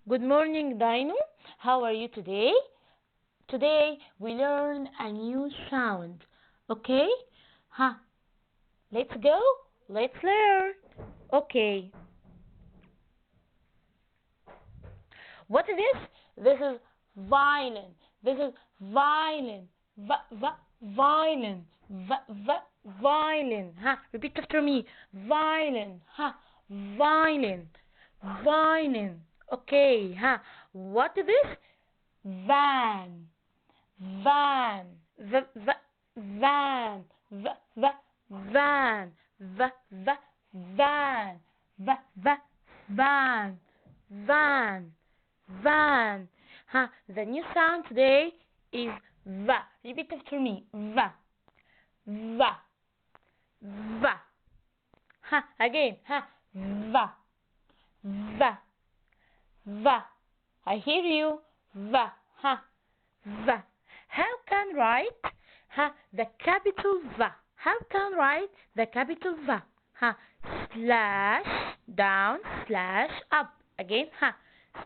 Good morning, Dino. How are you today? Today we learn a new sound. Okay? Huh? Let's go. Let's learn. Okay. What is this? This is violin. This is violin. Violin. Violin. Huh? Repeat after me. Violin. Huh? Violin. Violin. Okay. Huh? What is this? Van. Van. Van. Van. Van. Van. Van. Van. Huh? The new sound today is va. Repeat after me. Va. Va. Va. Ha. Again. Ha. Va. Va. Va. I hear you. Va. Ha. Va. How can write the capital Va? How can write the capital Va? Slash down slash up. Again,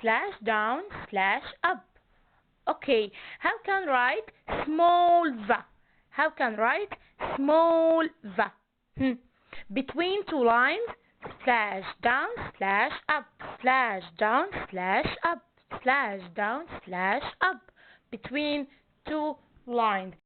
slash down slash up. Okay, how can write small Va? How can write small Va? Between two lines, slash down slash up, slash down slash up, slash down slash up. Between two lines.